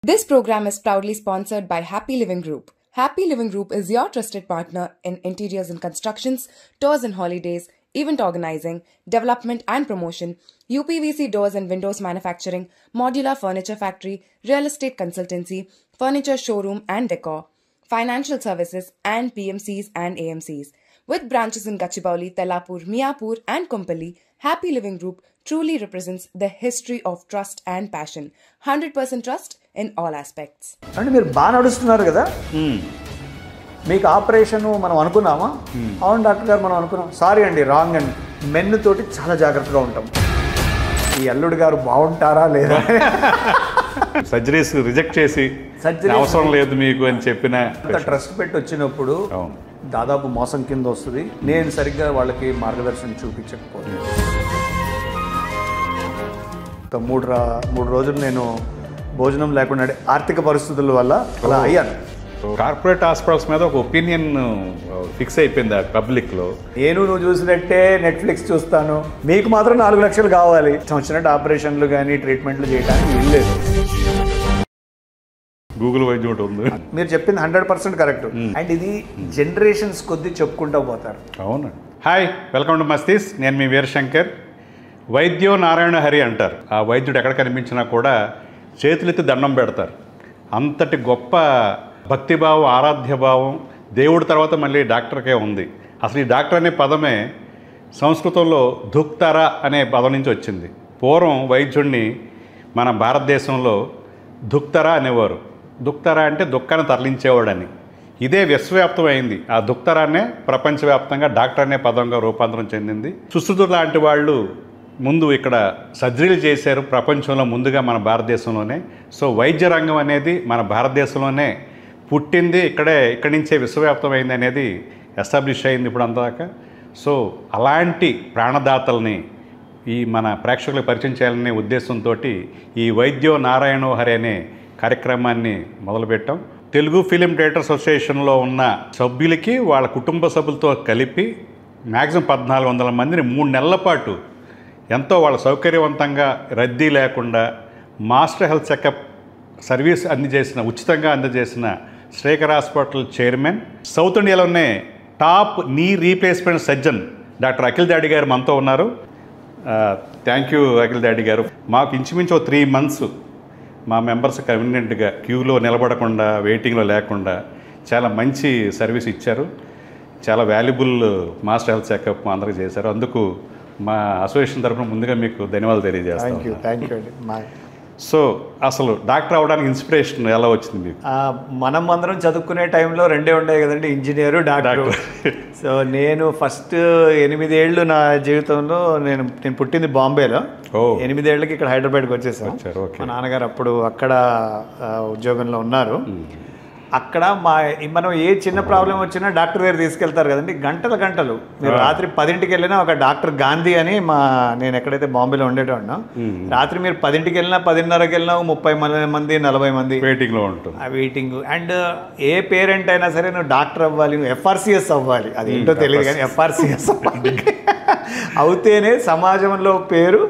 This program is proudly sponsored by Happy Living Group. Happy Living Group is your trusted partner in interiors and constructions, tours and holidays, event organizing, development and promotion, UPVC doors and windows manufacturing, modular furniture factory, real estate consultancy, furniture showroom and decor, financial services and PMCs and AMCs. With branches in Gachibowli, Tellapur, Miapur and Kompally, Happy Living Group truly represents the history of trust and passion. 100% trust in all aspects. అంటే మీరు బాగా నడుస్తున్నారు కదా, మీకు operation మనం అనుకున్నామా? అవును doctor గారు మనం అనుకున్నాం. సారీ అండి, రాంగ్ అండి. మెన్ తోటి చాలా జాగ్రత్తగా ఉంటాం. ఈ అల్లుడు గారు బాగుంటారా లేదా సర్జరీస్ రిజెక్ట్ చేసి అవసరం లేదు మీకు అని చెప్పిన ట్రస్ట్ పెట్టి వచ్చినప్పుడు దాదాపు మోసం కింద వస్తుంది. నేను సరిగ్గా వాళ్ళకి మార్గదర్శనం చూపించకపోతే మూడు రోజులు నేను భోజనం లేకుండా ఆర్థిక పరిస్థితుల వల్ల అలా అయ్యాను. కార్పొరేట్ హాస్పిటల్స్ మీద ఒక ఒపీనియన్ ఫిక్స్ అయిపోయింది పబ్లిక్లో. నువ్వు చూసినట్టే నెట్ఫ్లిక్స్ చూస్తాను, మీకు మాత్రం 4 లక్షలు కావాలి. వచ్చినట్టు ఆపరేషన్లు కానీ ట్రీట్మెంట్లు చేయడానికి వీల్లేదు. గూగుల్ వైద్యం ఒకటి ఉంది. మీరు చెప్పింది 100% కరెక్ట్. అండ్ ఇది జనరేషన్స్ కొద్ది చెప్పుకుంటూ పోతారు. అవును. Hi, welcome to Mastis. నేను మీ వీరశంకర్. వైద్యో నారాయణ హరి అంటారు. ఆ వైద్యుడు ఎక్కడ కనిపించినా కూడా చేతులెత్తి దండం పెడతారు. అంతటి గొప్ప భక్తిభావం, ఆరాధ్యభావం దేవుడి తర్వాత మళ్ళీ డాక్టర్కే ఉంది. అసలు ఈ డాక్టర్ అనే పదమే సంస్కృతంలో దుక్తర అనే పదం నుంచి వచ్చింది. పూర్వం వైద్యుడిని మన భారతదేశంలో దుక్తర అనేవారు. దుక్తర అంటే దుఃఖాన్ని తరలించేవాడని. ఇదే విశ్వవ్యాప్తమైంది. ఆ దుక్తరాన్నే ప్రపంచవ్యాప్తంగా డాక్టర్ అనే పదంగా రూపాంతరం చెందింది. సుశ్రుతులు లాంటి వాళ్ళు ముందు ఇక్కడ సర్జరీలు చేశారు ప్రపంచంలో, ముందుగా మన భారతదేశంలోనే. సో వైద్య రంగం అనేది మన భారతదేశంలోనే పుట్టింది, ఇక్కడి నుంచే విశ్వవ్యాప్తమైంది అనేది ఎస్టాబ్లిష్ అయింది ఇప్పుడు అంతదాకా. సో అలాంటి ప్రాణదాతల్ని ఈ మన ప్రేక్షకులకు పరిచయం చేయాలనే ఉద్దేశంతో ఈ వైద్యో నారాయణో హరి అనే కార్యక్రమాన్ని మొదలుపెట్టాం. తెలుగు ఫిలిం డైరెక్టర్ అసోసియేషన్లో ఉన్న సభ్యులకి వాళ్ళ కుటుంబ సభ్యులతో కలిపి మ్యాక్సిమం 1400 మందిని 3 నెలల పాటు ఎంతో వాళ్ళ సౌకర్యవంతంగా, రద్దీ లేకుండా మాస్టర్ హెల్త్ చెకప్ సర్వీస్ ఉచితంగా అందజేసిన శ్రీకర్ హాస్పిటల్ చైర్మన్, సౌత్ ఇండియాలోనే top knee replacement surgeon doctor Akhil దాడి గారు మనతో ఉన్నారు. థ్యాంక్ యూ అఖిల్ దాడి గారు. మాకు ఇంచుమించు 3 months మా మెంబర్స్ కన్వీనియంట్గా క్యూలో నిలబడకుండా, వెయిటింగ్లో లేకుండా చాలా మంచి సర్వీస్ ఇచ్చారు. చాలా వాల్యుబుల్ మాస్టర్ హెల్త్ చెకప్ మా అందరికీ చేశారు. అందుకు మా అసోసియేషన్ తరఫున ముందుగా మీకు ధన్యవాదాలు తెలియజేస్తాను. థ్యాంక్ యూ అండి. సో అసలు డాక్టర్ అవ్వడానికి ఇన్స్పిరేషన్ ఎలా వచ్చింది మీకు? మనం అందరం చదువుకునే టైంలో 2 ఉండేవి కదండి, ఇంజనీరు, డాక్టర్. సో నేను ఫస్ట్ 8 ఏళ్ళు నా జీవితంలో నేను పుట్టింది బాంబేలో. 8 ఏళ్ళకి ఇక్కడ హైదరాబాద్కి వచ్చేసాను. మా నాన్నగారు అప్పుడు అక్కడ ఉద్యోగంలో ఉన్నారు. అక్కడ మనం ఏ చిన్న ప్రాబ్లం వచ్చినా డాక్టర్ దగ్గర తీసుకెళ్తారు కదండి, గంటలు. మీరు రాత్రి 10ంటికి వెళ్ళినా ఒక డాక్టర్ గాంధీ అని నేను ఎక్కడైతే బాంబేలో ఉండేటోన్నా, రాత్రి మీరు 10ంటికి వెళ్ళినా 10:30కి వెళ్ళినా 30 మంది 40 మంది వెయిటింగ్లో ఉంటుంది. ఆ వెయిటింగ్. అండ్ ఏ పేరెంట్ అయినా సరే నువ్వు డాక్టర్ అవ్వాలి, నువ్వు FRCS అవ్వాలి, అది ఏంటో తెలియదు కానీ FRCS అవ్వాలి. అవుతేనే సమాజంలో పేరు,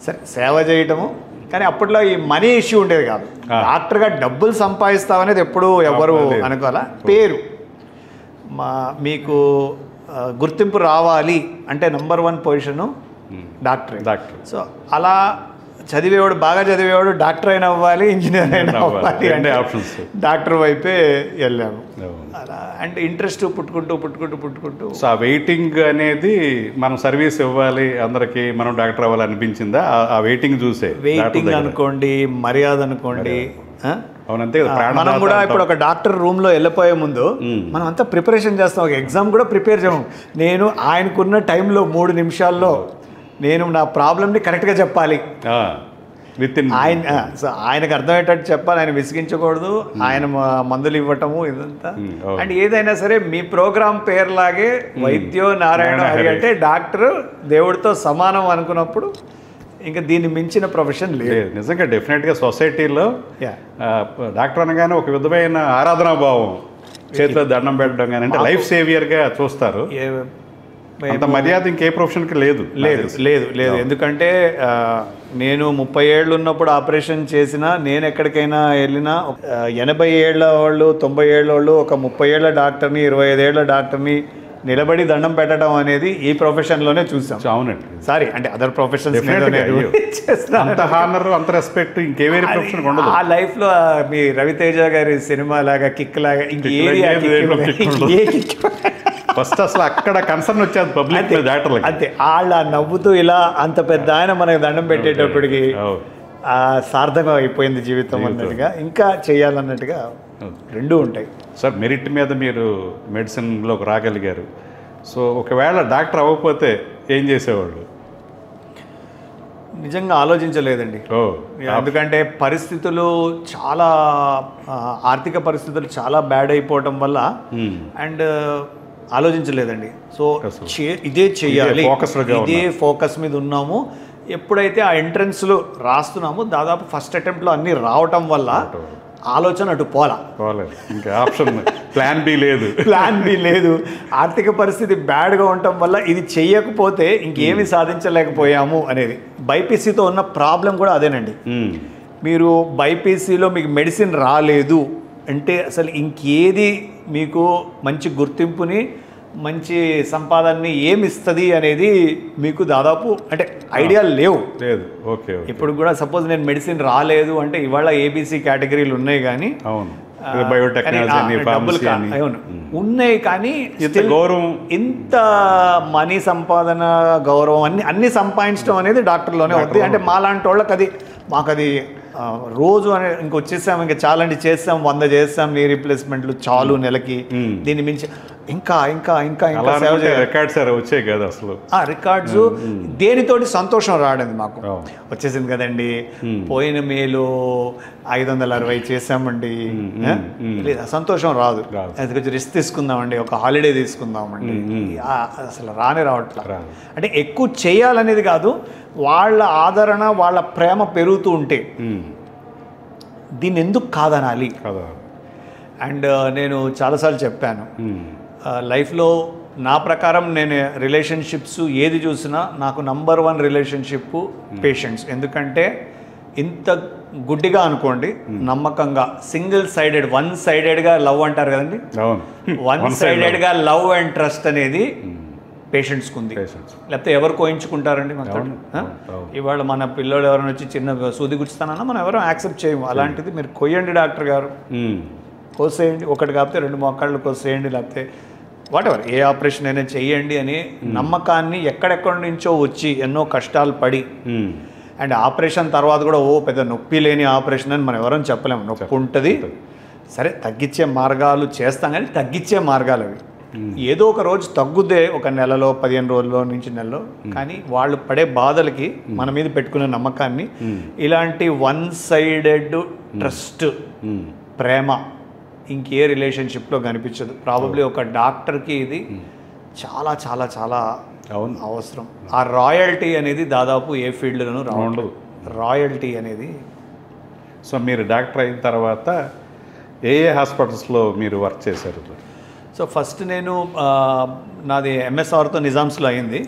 సరే సేవ చేయటము. కానీ అప్పట్లో ఈ మనీ ఇష్యూ ఉండేది కాదు. డాక్టర్గా డబ్బులు సంపాదిస్తామనేది ఎప్పుడూ ఎవరు అనుకోవాలా. పేరు మీకు గుర్తింపు రావాలి అంటే నంబర్ 1 పొజిషను డాక్టర్. సో అలా బాగా చదివేవాడు డాక్టర్ అయినా అవ్వాలి, ఇంజనీర్ అయినా అవ్వాలి అంటే డాక్టర్ వైపే వెళ్ళాము. అలా అంటే ఇంట్రెస్ట్ పుట్టుకుంటూ సో ఆ వెయిటింగ్ అనేది మనం సర్వీస్ ఇవ్వాలి అందరికి, మనం డాక్టర్ అవ్వాలి అనిపించిందా? ఆ వెయిటింగ్ చూసే వెయిటింగ్ అనుకోండి, మర్యాద అనుకోండి. మనం కూడా ఇప్పుడు ఒక డాక్టర్ రూమ్లో వెళ్ళిపోయే ముందు మనం అంతా ప్రిపరేషన్ చేస్తాం. ఒక ఎగ్జామ్ కూడా ప్రిపేర్ చేయము. నేను ఆయనకున్న టైంలో 3 నిమిషాల్లో నేను నా ప్రాబ్లమ్ని కరెక్ట్గా చెప్పాలి. ఆయనకు అర్థమయ్యేటట్టు చెప్పాలి, ఆయన విసిగించకూడదు, ఆయన మందులు ఇవ్వటము ఇదంతా. అండ్ ఏదైనా సరే మీ ప్రోగ్రామ్ పేరులాగే వైద్యో నారాయణ హరి అంటే డాక్టర్ దేవుడితో సమానం అనుకున్నప్పుడు ఇంకా దీన్ని మించిన ప్రొఫెషన్ లేదు. నిజంగా డెఫినెట్గా సొసైటీలో డాక్టర్ అనగానే ఒక విధమైన ఆరాధనాభావం, చేతిలో దండం పెట్టడం కానీ, అంటే లైఫ్ సేవియర్గా చూస్తారు. అంత మర్యాద ఇంకే ప్రొఫెషన్కి లేదు. లేదు ఎందుకంటే నేను 30 ఏళ్ళు ఉన్నప్పుడు ఆపరేషన్ చేసినా, నేను ఎక్కడికైనా వెళ్ళినా 80 ఏళ్ళ వాళ్ళు 90 ఏళ్ళ వాళ్ళు ఒక 30 ఏళ్ళ డాక్టర్ని 25 ఏళ్ళ డాక్టర్ని నిలబడి దండం పెట్టడం అనేది ఈ ప్రొఫెషన్లోనే చూసాం. అవునండి. సారీ అంటే అదర్ ప్రొఫెషన్స్ అంత హానర్ అంత రెస్పెక్ట్ ఇంకే వేరే ప్రొఫెషన్ ఉండదు. ఆ లైఫ్లో మీ రవితేజ గారి సినిమా లాగా కిక్ లాగా ఫస్ట్ అసలు అక్కడ కన్సర్న్ వచ్చేది పబ్లిక్ డాక్టర్లకి. అంతే, వాళ్ళ నవ్వుతూ ఇలా అంత పెద్ద ఆయన మనకి దండం పెట్టేటప్పటికి సార్థకం అయిపోయింది జీవితం అన్నట్టుగా, ఇంకా చేయాలన్నట్టుగా రెండూ ఉంటాయి. సార్ మెరిట్ మీద మీరు మెడిసిన్లోకి రాగలిగారు. సో ఒకవేళ డాక్టర్ అవ్వకపోతే ఏం చేసేవాళ్ళు? నిజంగా ఆలోచించలేదండి. ఎందుకంటే పరిస్థితులు చాలా, ఆర్థిక పరిస్థితులు చాలా బ్యాడ్ అయిపోవటం వల్ల అండ్ ఆలోచించలేదండి. సో ఇదే చేయాలి, ఇదే ఫోకస్ మీద ఉన్నాము. ఎప్పుడైతే ఆ ఎంట్రన్స్లో రాస్తున్నామో దాదాపు ఫస్ట్ అటెంప్ట్లో అన్నీ రావటం వల్ల ఆలోచన అటు పోలేదు. ఇంకా ఆప్షన్ ప్లాన్ బి లేదు. ఆర్థిక పరిస్థితి బ్యాడ్గా ఉండటం వల్ల ఇది చెయ్యకపోతే ఇంకేమీ సాధించలేకపోయాము అనేది. బైపీసీతో ఉన్న ప్రాబ్లం కూడా అదేనండి. మీరు బైపీసీలో మీకు మెడిసిన్ రాలేదు అంటే అసలు ఇంకేది మీకు మంచి గుర్తింపుని మంచి సంపాదనని ఏమి ఇస్తుంది అనేది మీకు దాదాపు అంటే ఐడియా లేవు. ఓకే. ఇప్పుడు కూడా సపోజ్ నేను మెడిసిన్ రాలేదు అంటే ఇవాళ ఏబీసీ కేటగిరీలు ఉన్నాయి కానీ ఉన్నాయి కానీ గౌరవం, ఇంత మనీ సంపాదన గౌరవం అన్ని సంపాదించడం అనేది డాక్టర్లోనే అవుతుంది. అంటే మాలాంటి వాళ్ళకి అది మాకు అది రోజు అని ఇంకొచ్చేసాం, ఇంకా చాలా అండి చేస్తాం, 100 చేస్తాం నీ రీప్లేస్మెంట్లు చాలు నెలకి. దీన్ని మించి ఇంకా ఇంకా ఇంకా ఇంకా రికార్డ్స్ వచ్చాయి కదా అసలు. ఆ రికార్డ్స్ దేనితోటి సంతోషం రావడం మాకు వచ్చేసింది కదండి. పోయిన మేలు 560 చేసామండి, సంతోషం రాదు. అది కొంచెం రెస్ట్ తీసుకుందామండి, ఒక హాలిడే తీసుకుందామండి, అసలు రావట్లా. అంటే ఎక్కువ చేయాలనేది కాదు, వాళ్ళ ఆదరణ వాళ్ళ ప్రేమ పెరుగుతూ ఉంటే దీన్ని ఎందుకు కాదనాలి. అండ్ నేను చాలాసార్లు చెప్పాను లైఫ్లో నా ప్రకారం నేను రిలేషన్షిప్స్ ఏది చూసినా నాకు నంబర్ 1 రిలేషన్షిప్ పేషెంట్స్. ఎందుకంటే ఇంత గుడ్డిగా అనుకోండి, నమ్మకంగా సింగిల్ సైడెడ్ 1 సైడెడ్గా లవ్ అంటారు కదండి, 1 సైడెడ్గా లవ్ అండ్ ట్రస్ట్ అనేది పేషెంట్స్కి ఉంది. లేకపోతే ఎవరు కోయించుకుంటారండి మొత్తం. ఇవాళ మన పిల్లలు ఎవరైనా వచ్చి చిన్న సూది గుచ్చుతానన్నా మనం ఎవరో యాక్సెప్ట్ చేయము. అలాంటిది మీరు కొయ్యండి డాక్టర్ గారు, కోసేయండి, ఒకటి కాకపోతే 2 మోకాళ్ళు కోసేయండి, లేకపోతే వాటెవర్ ఏ ఆపరేషన్ అయినా చెయ్యండి అని నమ్మకాన్ని ఎక్కడెక్కడి నుంచో వచ్చి ఎన్నో కష్టాలు పడి అండ్ ఆపరేషన్ తర్వాత కూడా పెద్ద నొప్పి లేని ఆపరేషన్ అని మనం ఎవరైనా చెప్పలేము. నొప్పి ఉంటుంది, సరే తగ్గించే మార్గాలు చేస్తాం కానీ తగ్గించే మార్గాలు అవి. ఏదో ఒక రోజు తగ్గుద్దే, ఒక నెలలో 15 రోజుల్లో నుంచి నెలలో. కానీ వాళ్ళు పడే బాధలకి మన మీద పెట్టుకునే నమ్మకాన్ని ఇలాంటి 1 సైడెడ్ ట్రస్ట్ ప్రేమ ఇంకే రిలేషన్షిప్లో కనిపించదు. ప్రాబబ్లీ ఒక డాక్టర్కి ఇది చాలా చాలా చాలా అవసరం. ఆ రాయల్టీ అనేది దాదాపు ఏ ఫీల్డ్లోనూ ఉండదు. రాయల్టీ అనేది. సో మీరు డాక్టర్ అయిన తర్వాత ఏ హాస్పిటల్స్లో మీరు వర్క్ చేశారు? సో ఫస్ట్ నేను నాది ఎంఎస్ఆర్తో నిజామ్స్లో అయింది.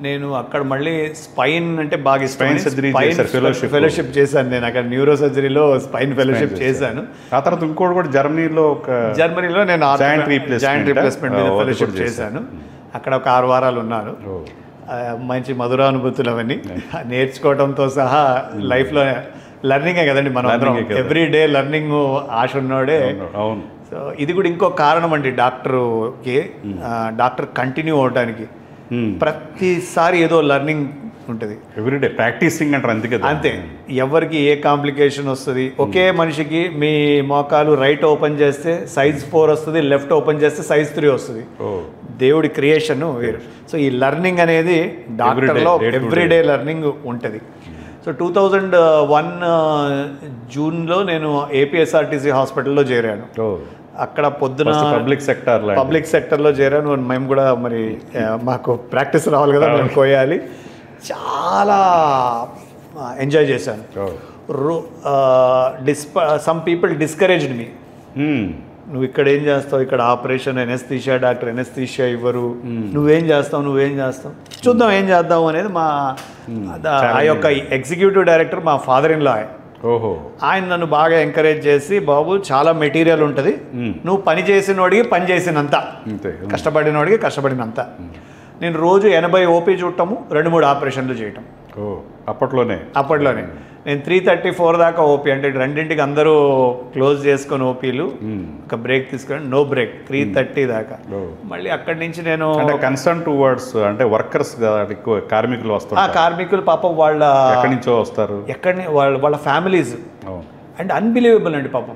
నేను అక్కడ మళ్ళీ స్పైన్ అంటే బాగా ఇష్టం, ఫెలోషిప్ చేశాను. నేను అక్కడ న్యూరో సర్జరీలో స్పైన్ ఫెలోషిప్ చేశాను. ఆ తర్వాత ఇంకోటి కూడా జర్మనీలో నేను జాయింట్ రీప్లేస్మెంట్ మీద ఫెలోషిప్ చేశాను. అక్కడ ఒక 6 వారాలు ఉన్నాను. మంచి మధురానుభూతులు అవన్నీ నేర్చుకోవడంతో సహా లైఫ్లో లర్నింగే కదండి మనం అందరం. ఎవ్రీ డే లర్నింగ్ ఆశ ఉన్నోడే. సో ఇది కూడా ఇంకో కారణం అండి డాక్టర్కి, డాక్టర్ కంటిన్యూ అవడానికి. ప్రతిసారి ఏదో లర్నింగ్ ఉంటుంది, ఎవ్రీడే ప్రాక్టీసింగ్ అంటారు. అందుకే అంతే, ఎవరికి ఏ కాంప్లికేషన్ వస్తుంది. ఒకే మనిషికి మీ మోకాలు రైట్ ఓపెన్ చేస్తే సైజ్ 4 వస్తుంది, లెఫ్ట్ ఓపెన్ చేస్తే సైజ్ 3 వస్తుంది. దేవుడి క్రియేషన్ వేరు. సో ఈ లర్నింగ్ అనేది డాక్టర్లో ఎవ్రీడే లర్నింగ్ ఉంటుంది. సో 2001 జూన్లో నేను ఏపీఎస్ఆర్టీసీ హాస్పిటల్లో చేరాను. అక్కడ పొద్దున పబ్లిక్ సెక్టర్లో చేరాను. మేము కూడా మరి మాకు ప్రాక్టీస్ రావాలి కదా, మేము కోయాలి. చాలా ఎంజాయ్ చేశాను. సమ్ పీపుల్ డిస్కరేజ్డ్ మీ. నువ్వు ఇక్కడ ఏం చేస్తావు, ఇక్కడ ఆపరేషన్ ఎనెస్థీషియా డాక్టర్ ఎనెస్థీషియా ఇవ్వరు, నువ్వేం చేస్తావు చూద్దాం ఏం చేద్దాం అనేది మా ఆ యొక్క ఎగ్జిక్యూటివ్ డైరెక్టర్ మా ఫాదర్ ఇన్ లా. ఓహో. ఆయన నన్ను బాగా ఎంకరేజ్ చేసి, బాబు చాలా మెటీరియల్ ఉంటుంది, నువ్వు పని చేసినోడికి పని చేసినంత, కష్టపడినోడికి కష్టపడినంత. నేను రోజు 80 ఓపీ చూడటము, 2-3 ఆపరేషన్లు చేయటం. అప్పట్లోనే నేను 3:34 దాకా ఓపీ, అంటే రెండింటికి అందరూ క్లోజ్ చేసుకొని ఓపీలు, ఒక బ్రేక్ తీసుకొని నో బ్రేక్ 3:30 దాకా. మళ్ళీ అక్కడి నుంచి నేను కన్సర్న్ టువర్డ్స్ అంటే వర్కర్స్ కార్మికులు వస్తారు, కార్మికులు పాపం వాళ్ళ ఎక్కడి నుంచో వస్తారు, వాళ్ళ ఫ్యామిలీస్ అండ్ అన్బిలీవబుల్ అండి పాపం.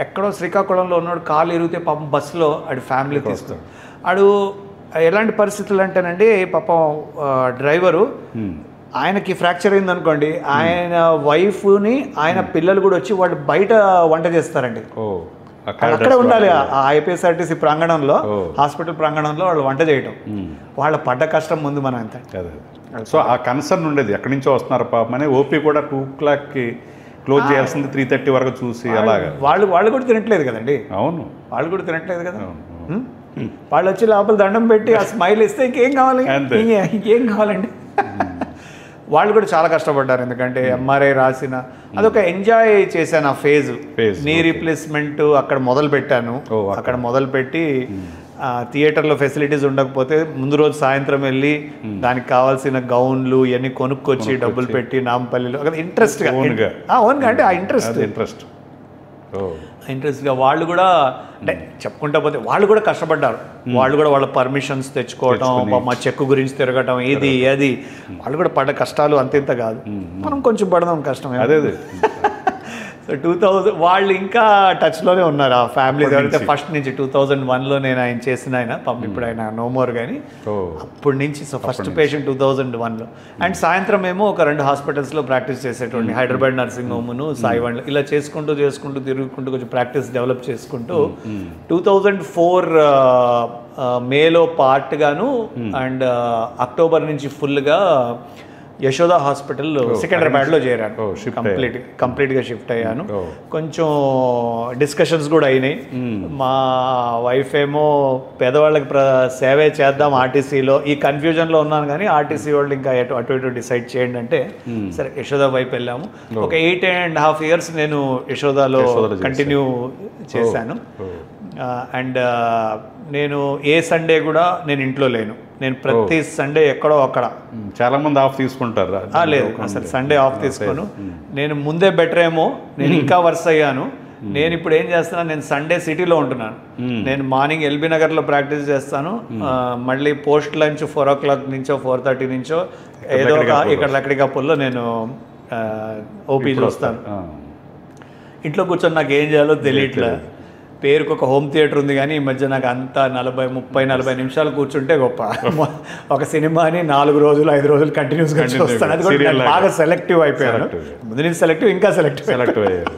ఎక్కడో శ్రీకాకుళంలో ఉన్నాడు, కాలు ఇరిగితే పాపం బస్సులో ఆడి ఫ్యామిలీ తీస్తాడు. ఆడు ఎలాంటి పరిస్థితులు అంటేనండి, పాపం డ్రైవరు ఆయనకి ఫ్రాక్చర్ అయింది అనుకోండి, ఆయన వైఫ్ని ఆయన పిల్లలు కూడా వచ్చి వాళ్ళు బయట వంట చేస్తారండి. అక్కడే ఉండాలి ఆ ఐపీఎస్ఆర్టీసీ ప్రాంగణంలో, హాస్పిటల్ ప్రాంగణంలో వాళ్ళు వంట చేయటం. వాళ్ళ పడ్డ కష్టం ముందు మనం ఎంత. సో ఆ కన్సర్న్ ఉండేది, ఎక్కడి నుంచో వస్తున్నారు పాపం అని. ఓపీ కూడా 2 o'clockకి క్లోజ్ చేయాల్సింది 3:30 వరకు చూసి అలాగా. వాళ్ళు కూడా తినట్లేదు కదండి. అవును, వాళ్ళు కూడా తినట్లేదు కదా. వాళ్ళు వచ్చి లోపల దండం పెట్టి ఆ స్మైల్ ఇస్తే ఇంకేం కావాలి, ఇంకేం కావాలండి. వాళ్ళు కూడా చాలా కష్టపడ్డారు, ఎందుకంటే ఎంఆర్ఐ రాసిన అదొక ఎంజాయ్ చేశాను ఆ ఫేజ్. నీ రీప్లేస్మెంట్ అక్కడ మొదలు పెట్టాను. అక్కడ మొదలుపెట్టి థియేటర్లో ఫెసిలిటీస్ ఉండకపోతే ముందు రోజు సాయంత్రం వెళ్ళి దానికి కావాల్సిన గౌన్లు ఇవన్నీ కొనుక్కొచ్చి డబ్బులు పెట్టి నాంపల్లిలో ఇంట్రెస్ట్గా ఓన్గా అంటే ఆ ఇంట్రెస్ట్గా వాళ్ళు కూడా అంటే చెప్పుకుంటా పోతే వాళ్ళు కూడా కష్టపడ్డారు. వాళ్ళు కూడా వాళ్ళ పర్మిషన్స్ తెచ్చుకోవటం, మా చెక్కు గురించి తిరగటం, ఇది అది వాళ్ళు కూడా పడ్డ కష్టాలు అంతేంత కాదు, మనం కొంచెం పడదాం కష్టం. అదే సో 2000 వాళ్ళు ఇంకా టచ్లోనే ఉన్నారు ఆ ఫ్యామిలీ. ఎవరైతే ఫస్ట్ నుంచి 2001లో నేను ఆయన చేసిన ఆయన పాపం ఇప్పుడు ఆయన నో మోర్, కానీ అప్పటి నుంచి. సో ఫస్ట్ పేషెంట్ 2001లో. అండ్ సాయంత్రం ఏమో ఒక 2 హాస్పిటల్స్లో ప్రాక్టీస్ చేసేటువంటి, హైదరాబాద్ నర్సింగ్ హోమ్ను, సాయివాండ్లో, ఇలా చేసుకుంటూ తిరుగుకుంటూ కొంచెం ప్రాక్టీస్ డెవలప్ చేసుకుంటూ 2004 మేలో పార్ట్గాను అండ్ అక్టోబర్ నుంచి ఫుల్గా యశోద హాస్పిటల్ సికింద్రాబాద్లో చేరాను. కంప్లీట్గా షిఫ్ట్ అయ్యాను. కొంచెం డిస్కషన్స్ కూడా అయినాయి. మా వైఫ్ ఏమో పేదవాళ్ళకి సేవే చేద్దాం ఆర్టీసీలో, ఈ కన్ఫ్యూజన్లో ఉన్నాను, కానీ ఆర్టీసీ వాళ్ళు ఇంకా అటు ఇటు డిసైడ్ చేయండి అంటే సరే యశోద వైపు వెళ్ళాము. ఒక 8.5 years నేను యశోదాలో కంటిన్యూ చేశాను. అండ్ నేను ఏ సండే కూడా నేను ఇంట్లో లేను. నేను ప్రతి సండే ఎక్కడో అక్కడ. చాలా మంది ఆఫ్ తీసుకుంటారు. లేదు, అసలు సండే ఆఫ్ తీసుకోను. నేను ముందే బెటర్ ఏమో, నేను ఇంకా వర్స్ అయ్యాను. నేను ఇప్పుడు ఏం చేస్తున్నా, నేను సండే సిటీలో ఉంటున్నాను. నేను మార్నింగ్ ఎల్బీ నగర్లో ప్రాక్టీస్ చేస్తాను. మళ్ళీ పోస్ట్ లంచ్ 4 o'clock నుంచో 4:30 నుంచో ఏదో ఇక్కడ లక్కడికాపుల్లో నేను ఓపీ చూస్తాను. ఇంట్లో కూర్చొని నాకు ఏం చేయాలో తెలియట్లే. పేరుకు ఒక హోమ్ థియేటర్ ఉంది, కానీ ఈ మధ్య నాకు అంతా 40 నిమిషాలు కూర్చుంటే గొప్ప. ఒక సినిమాని 4 రోజులు 5 రోజులు కంటిన్యూస్గా చూస్తాను. అది కూడా బాగా సెలెక్టివ్ అయిపోయాను. ముందు నుంచి సెలెక్టివ్, ఇంకా సెలెక్టివ్ అయ్యారు.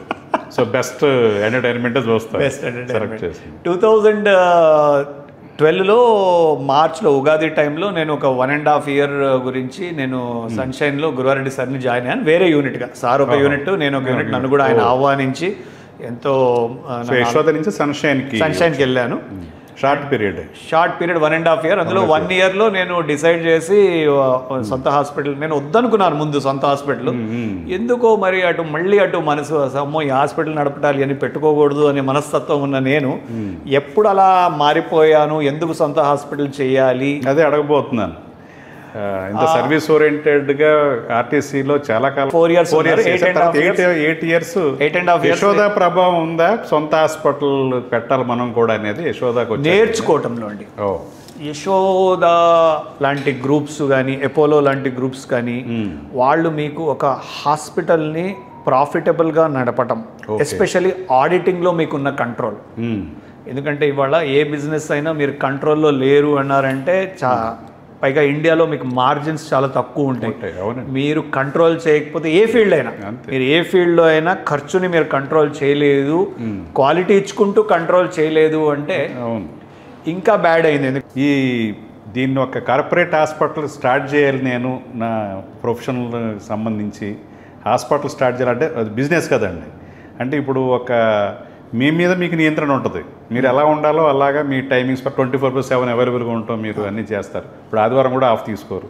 సో బెస్ట్ ఎంటర్టైన్మెంట్ చూస్తాను. బెస్ట్ ఎంటర్టైన్మెంట్ 2012లో మార్చ్లో ఉగాది టైంలో నేను ఒక 1.5 year గురించి నేను సన్షైన్లో గురువారెడ్డి సార్ని జాయిన్ అయ్యాను. వేరే యూనిట్గా, సార్ ఒక యూనిట్, నేను ఒక యూనిట్. నన్ను కూడా ఆయన ఆహ్వానించి ఎంతో యశోద నుంచి సన్షైన్కి వెళ్ళాను. Short period 1.5 year. అందులో 1 yearలో నేను డిసైడ్ చేసి సొంత హాస్పిటల్, నేను వద్దనుకున్నాను ముందు సొంత హాస్పిటల్. ఎందుకో మరి మళ్ళీ మనసు అమ్మో ఈ హాస్పిటల్ నడపటాలి అని పెట్టుకోకూడదు అనే మనస్తత్వం ఉన్న నేను ఎప్పుడు అలా మారిపోయాను, ఎందుకు సొంత హాస్పిటల్ చేయాలి అదే అడగబోతున్నాను. ఇంత సర్వీస్ ఓరియంటెడ్గా ఆర్టీసీలో చాలా కాలం 4 years 8 years యశోద ప్రభావం ఉందా? సొంత హాస్పిటల్ పెట్టాలి మనం కూడా అనేది యశోదకు నేర్చుకోవటంలో అండి. యశోద లాంటి గ్రూప్స్ కానీ, ఎపోలో లాంటి గ్రూప్స్ కానీ, వాళ్ళు మీకు ఒక హాస్పిటల్ని ప్రాఫిటబుల్గా నడపటం, ఎస్పెషల్లీ ఆడిటింగ్లో మీకున్న కంట్రోల్. ఎందుకంటే ఇవాళ ఏ బిజినెస్ అయినా మీరు కంట్రోల్లో లేరు అన్నారంటే పైగా ఇండియాలో మీకు మార్జిన్స్ చాలా తక్కువ ఉంటాయి. మీరు కంట్రోల్ చేయకపోతే ఏ ఫీల్డ్ అయినా, మీరు ఏ ఫీల్డ్లో అయినా ఖర్చుని మీరు కంట్రోల్ చేయలేదు, క్వాలిటీ ఇచ్చుకుంటూ కంట్రోల్ చేయలేదు అంటే ఇంకా బ్యాడ్ అయింది. దీన్ని ఒక కార్పొరేట్ హాస్పిటల్ స్టార్ట్ చేయాలి నేను, నా ప్రొఫెషనల్ సంబంధించి హాస్పిటల్ స్టార్ట్ చేయాలంటే అది బిజినెస్ కదండి. అంటే ఇప్పుడు ఒక మీ మీద మీకు నియంత్రణ ఉంటుంది. మీరు ఎలా ఉండాలో అలాగా మీ టైమింగ్స్ 24/7 అవైలబుల్గా ఉంటాం, మీరు అన్నీ చేస్తారు. ఇప్పుడు ఆదివారం కూడా ఆఫ్ తీసుకోరు.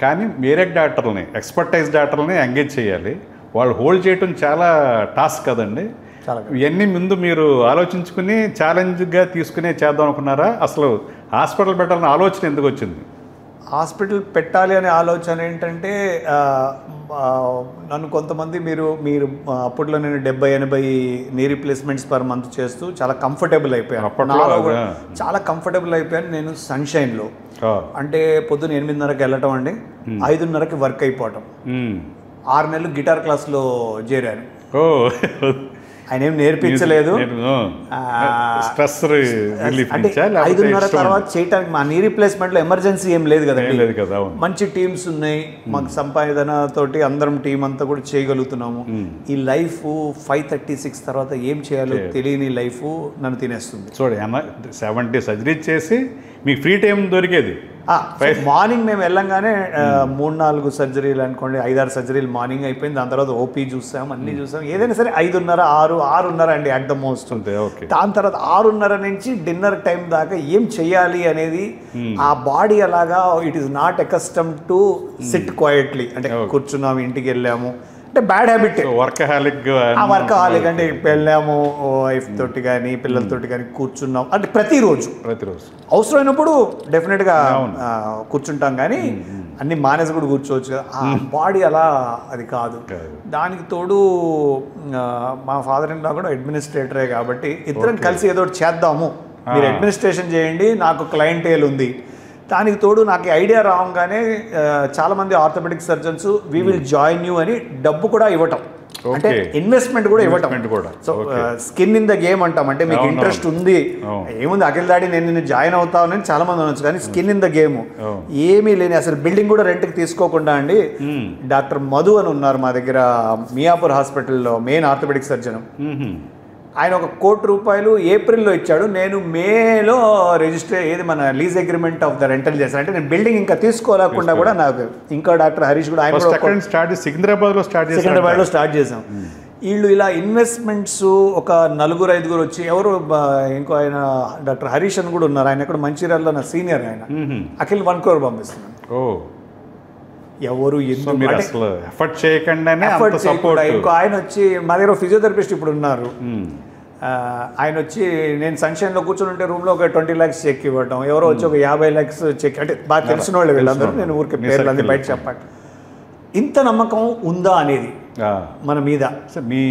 కానీ వేరే డాక్టర్లని, ఎక్స్పర్టైజ్ డాక్టర్లని ఎంగేజ్ చేయాలి. వాళ్ళు హోల్డ్ చేయటం చాలా టాస్క్ కదండి. ఇవన్నీ ముందు మీరు ఆలోచించుకుని ఛాలెంజ్గా తీసుకునే చేద్దాం అనుకున్నారా? అసలు హాస్పిటల్ పెట్టాలన్న ఆలోచన ఎందుకు వచ్చింది? హాస్పిటల్ పెట్టాలి అనే ఆలోచన ఏంటంటే, నన్ను కొంతమంది మీరు అప్పట్లో నేను 70-80 నీ రీప్లేస్మెంట్స్ పర్ మంత్ చేస్తూ చాలా కంఫర్టబుల్ అయిపోయాను. చాలా కంఫర్టబుల్ అయిపోయాను నేను సన్షైన్లో. అంటే పొద్దున్న 8:30కి వెళ్ళటం అండి, 5:30కి వర్క్ అయిపోవటం. 6 నెలలు గిటార్ క్లాస్లో చేరాను. ఆయన ఏం నేర్పించలేదు. అంటే 5:30 తర్వాత చేయడానికి మా నీ రీప్లేస్మెంట్లో ఎమర్జెన్సీ ఏం లేదు కదండి. మంచి టీమ్స్ ఉన్నాయి, మాకు సంపాదన తోటి అందరం టీం అంతా కూడా చేయగలుగుతున్నాము. ఈ లైఫ్ 5:36 తర్వాత ఏం చేయాలో తెలియని లైఫ్ నన్ను తినేస్తుంది. చూడండి, 70 సర్జరీ చేసి మీకు ఫ్రీ టైం దొరికేది. మార్నింగ్ మేము వెళ్ళంగానే 3-4 సర్జరీలు అనుకోండి, 5-6 సర్జరీలు మార్నింగ్ అయిపోయింది. దాని తర్వాత ఓపీ చూసాం, అన్నీ చూసాం. ఏదైనా సరే 5:30, 6:30 అండి అట్ ద మోస్ట్. దాని తర్వాత 6:30 నుంచి డిన్నర్ టైం దాకా ఏం చెయ్యాలి అనేది ఆ బాడీ అలాగా it is not accustom to SIT quietly. అంటే కూర్చున్నాము, ఇంటికి వెళ్ళాము, అంటే బ్యాడ్ హ్యాబిట్. వర్కహాలిక్ అంటే వెళ్ళాము వైఫ్ తోటి కానీ పిల్లలతోటి కానీ కూర్చున్నాం అంటే ప్రతిరోజు అవసరమైనప్పుడు డెఫినెట్గా కూర్చుంటాం, కానీ అన్ని మానేసి కూడా కూర్చోవచ్చు కదా. ఆ బాడీ అలా అది కాదు. దానికి తోడు మా ఫాదర్ ఇన్ లా కూడా అడ్మినిస్ట్రేటరే కాబట్టి ఇద్దరం కలిసి ఏదో చేద్దాము, మీరు అడ్మినిస్ట్రేషన్ చేయండి, నాకు క్లయింటేల్ ఉంది. దానికి తోడు నాకు ఐడియా రాగానే చాలామంది orthopedic surgeons we will join you అని డబ్బు కూడా ఇవ్వటం, అంటే ఇన్వెస్ట్మెంట్ కూడా ఇవ్వటం. So skin in the game అంటాం. అంటే మీకు ఇంట్రెస్ట్ ఉంది, ఏముంది అఖిల్ దాడి నేను జాయిన్ అవుతానని చాలా మంది అనొచ్చు, కానీ స్కిన్ ఇన్ ద గేమ్ ఏమీ లేని అసలు బిల్డింగ్ కూడా రెంట్కి తీసుకోకుండా అండి. డాక్టర్ మధు అని ఉన్నారు మా దగ్గర మియాపూర్ హాస్పిటల్లో, మెయిన్ ఆర్థోపెడిక్ సర్జన్. ఆయన ఒక ₹1,00,00,000 ఏప్రిల్లో ఇచ్చాడు, నేను మేలో రిజిస్టర్ మన lease agreement of the rental చేశాను. అంటే నేను బిల్డింగ్ ఇంకా తీసుకోలేకుండా కూడా నాకు ఇంకా డాక్టర్ హరీష్ కూడా ఆయన సికింద్రాబాద్లో స్టార్ట్ చేశాం. వీళ్ళు ఇలా ఇన్వెస్ట్మెంట్స్ ఒక 4-5 వచ్చి, ఎవరు ఇంకో ఆయన డాక్టర్ హరీష్ అని కూడా ఉన్నారు, ఆయన ఇక్కడ మంచిర్యాలలో నా సీనియర్, ఆయన అఖిల్ 1 crore పంపిస్తున్నాను. ఎవరు ఎఫర్ట్ చేయకుండా ఇంకో ఆయన వచ్చి మా దగ్గర ఫిజియోథెరపిస్ట్ ఇప్పుడు ఉన్నారు, ఆయన వచ్చి నేను సన్షైన్లో కూర్చొని ఉంటే రూమ్లో ఒక 20 lakhs చెక్ ఇవ్వడం, ఎవరో వచ్చి ఒక 50 lakhs చెక్, అంటే బాగా తెలిసిన వాళ్ళు వీళ్ళందరూ, నేను ఊరికి పేర్లు అన్ని బయట చెప్పండి. ఇంత నమ్మకం ఉందా అనేది మన మీద, మీ